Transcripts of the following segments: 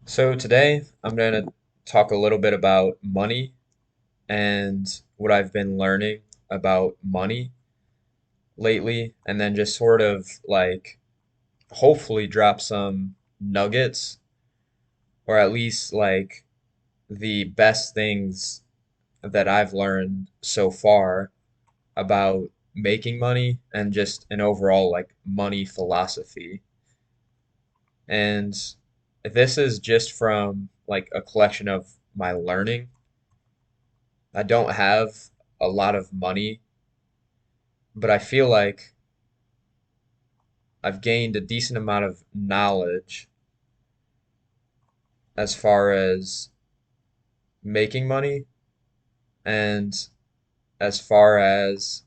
So today I'm going to talk a little bit about money and what I've been learning about money lately, and then just sort of like hopefully drop some nuggets or at least like the best things that I've learned so far about making money and just an overall like money philosophy. And this is just from like a collection of my learning. I don't have a lot of money, but I feel like I've gained a decent amount of knowledge as far as making money and as far as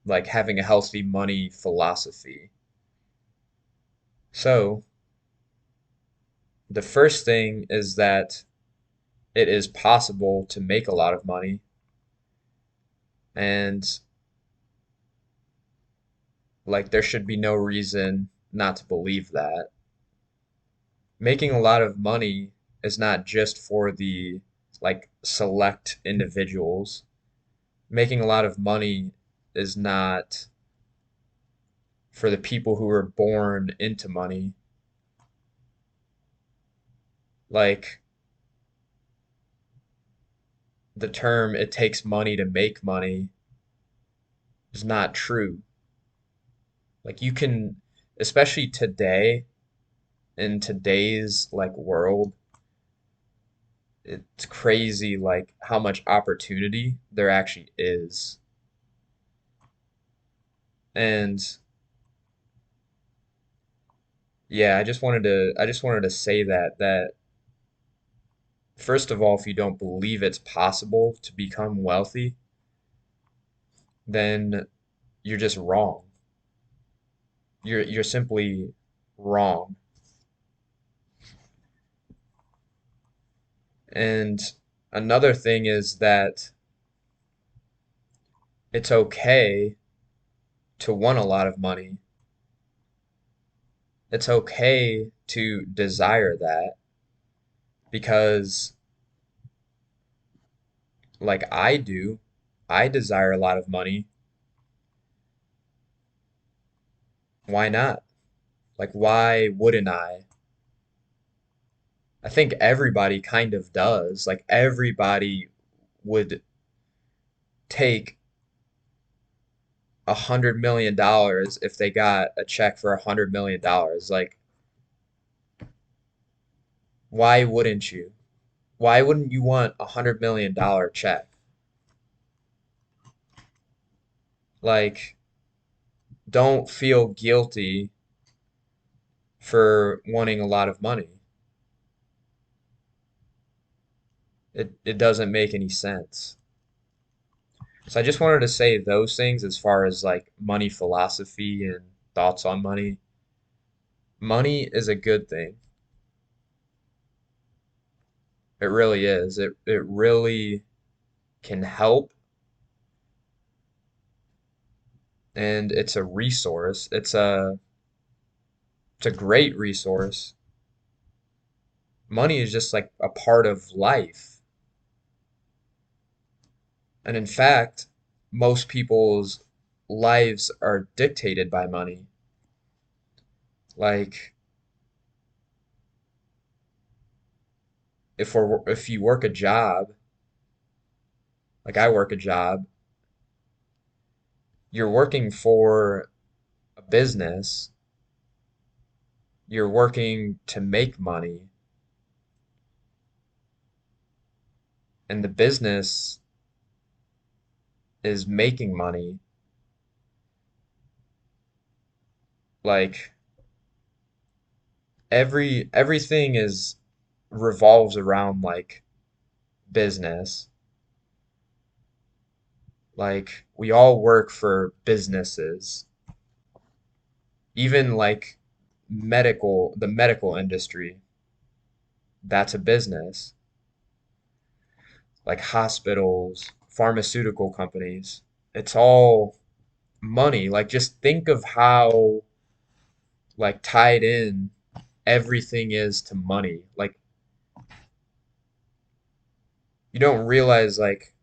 like having a healthy money philosophy. So, the first thing is that it is possible to make a lot of money, and like there should be no reason not to believe that. Making a lot of money is not just for the like select individuals. Making a lot of money is not for the people who were born into money. Like the term it takes money to make money is not true. Like you can, especially today, in today's like world, it's crazy like how much opportunity there actually is. And yeah, I just wanted to say that first of all, if you don't believe it's possible to become wealthy, then you're just wrong. You're simply wrong. And another thing is that it's okay to want a lot of money. It's okay to desire that because like I do, I desire a lot of money. Why not? Like why wouldn't I? I think everybody kind of does. Like everybody would take $100 million if they got a check for $100 million. Like, why wouldn't you? Why wouldn't you want $100 million check? Like, don't feel guilty for wanting a lot of money. It doesn't make any sense. So I just wanted to say those things as far as like money philosophy and thoughts on money. Money is a good thing. It really is. It really can help, and it's a resource. It's a great resource. Money is just like a part of life. And in fact, most people's lives are dictated by money. Like if you work a job, like I work a job, you're working for a business, you're working to make money, and the business is making money. Like everything is revolves around like business. Like we all work for businesses. Even like the medical industry, that's a business. Like hospitals, pharmaceutical companies, it's all money. Like just think of how like tied in everything is to money. Like you don't realize like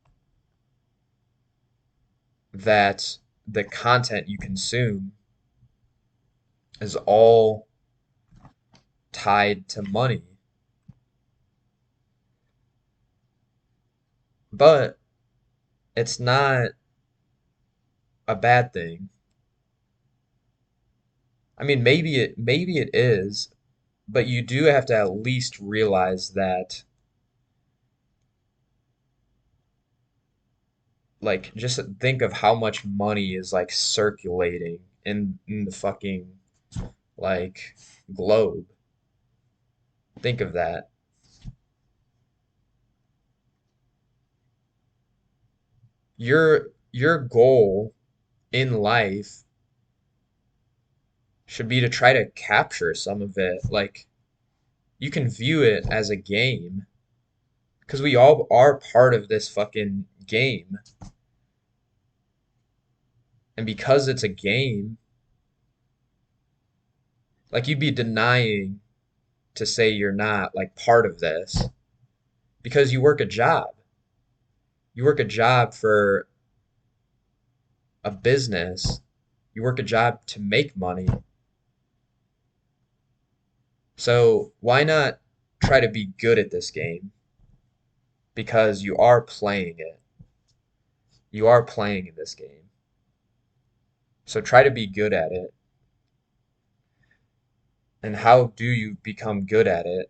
that the content you consume is all tied to money. But it's not a bad thing. I mean, maybe it is, but you do have to at least realize that like just think of how much money is like circulating in the fucking like globe. Think of that. Your goal in life should be to try to capture some of it. Like you can view it as a game because we all are part of this fucking game. And because it's a game, like you'd be denying to say you're not like part of this because you work a job. You work a job for a business. You work a job to make money. So why not try to be good at this game? Because you are playing it. You are playing in this game. So try to be good at it. And how do you become good at it?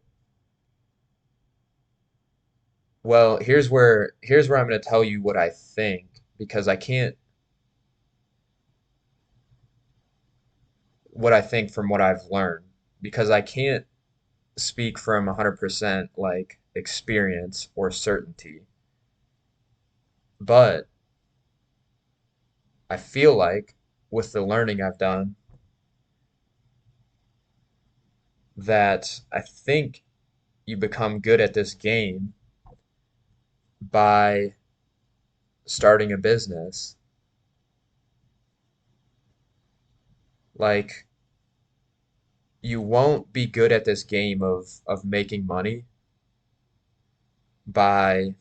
Well, here's where I'm going to tell you what I think because I can't what I think from what I've learned because I can't speak from 100% like experience or certainty. But I feel like with the learning I've done that I think you become good at this game by starting a business. Like you won't be good at this game of making money by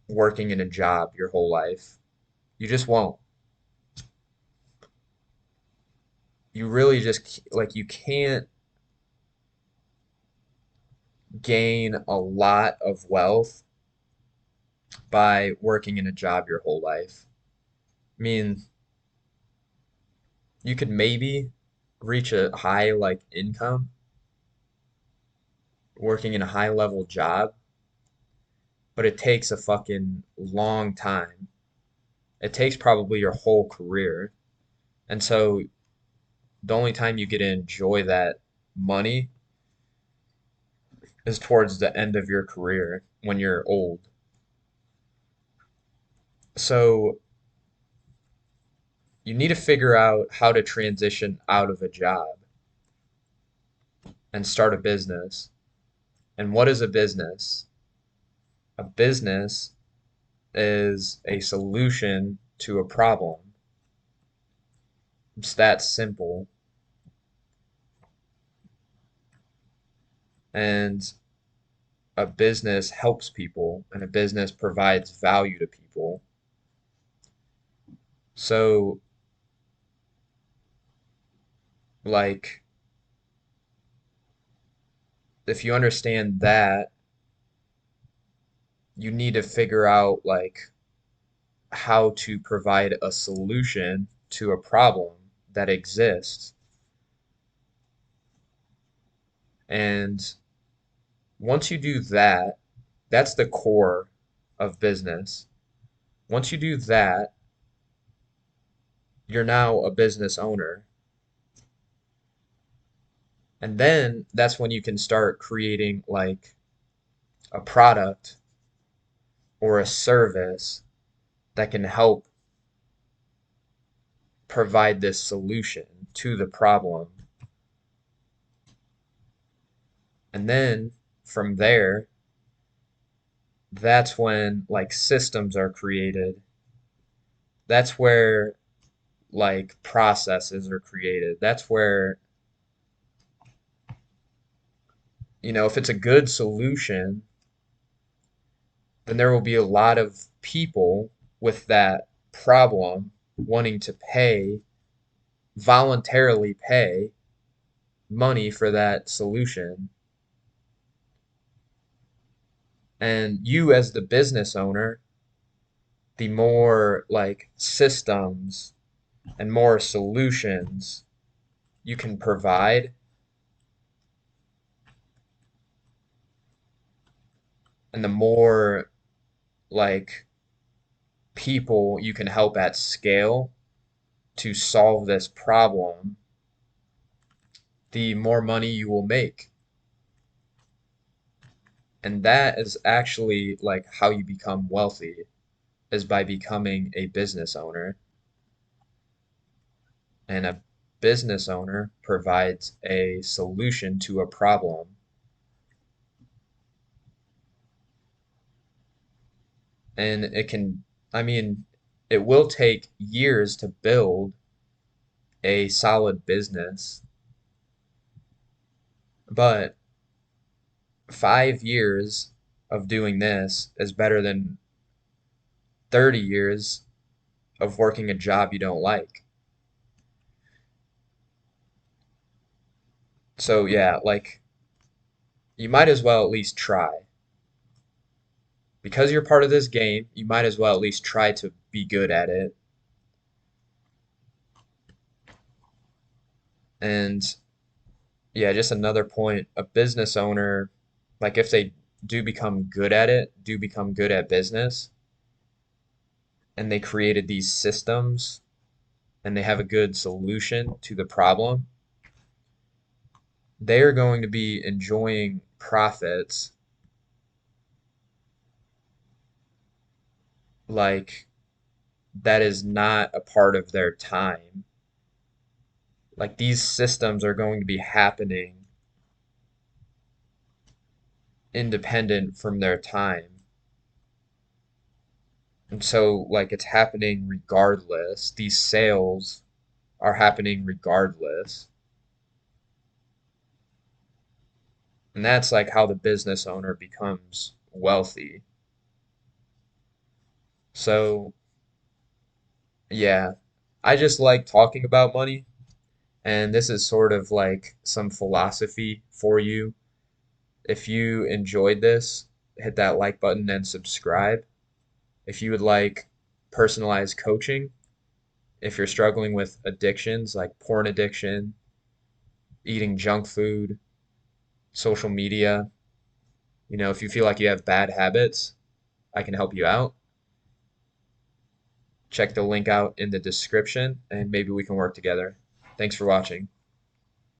working in a job your whole life. You just won't. You really just like you can't gain a lot of wealth by working in a job your whole life. I mean, you could maybe reach a high like income working in a high level job, but it takes a fucking long time. It takes probably your whole career. And so the only time you get to enjoy that money is towards the end of your career when you're old. So you need to figure out how to transition out of a job and start a business. And what is a business? A business is a solution to a problem. It's that simple. And a business helps people and a business provides value to people. So, like, if you understand that, you need to figure out, like, how to provide a solution to a problem that exists. And once you do that, that's the core of business. Once you do that, you're now a business owner. And then that's when you can start creating like a product or a service that can help provide this solution to the problem. And then from there, that's when like systems are created. That's where like processes are created. That's where, if it's a good solution, then there will be a lot of people with that problem wanting to voluntarily pay money for that solution. And you, as the business owner, the more like systems and more solutions you can provide, and the more like people you can help at scale to solve this problem, the more money you will make. And that is actually like how you become wealthy, is by becoming a business owner. And a business owner provides a solution to a problem. And I mean, it will take years to build a solid business, but 5 years of doing this is better than 30 years of working a job you don't like. So yeah, like you might as well at least try. Because you're part of this game, you might as well at least try to be good at it. And yeah, just another point, a business owner, like if they do become good at it, do become good at business, and they created these systems and they have a good solution to the problem, they are going to be enjoying profits like that is not a part of their time. Like these systems are going to be happening independent from their time. And so, like, it's happening regardless. These sales are happening regardless. And that's like how the business owner becomes wealthy. So, yeah, I just like talking about money. And this is sort of like some philosophy for you. If you enjoyed this, hit that like button and subscribe. If you would like personalized coaching, if you're struggling with addictions like porn addiction, eating junk food, social media, if you feel like you have bad habits, I can help you out. Check the link out in the description and maybe we can work together. Thanks for watching.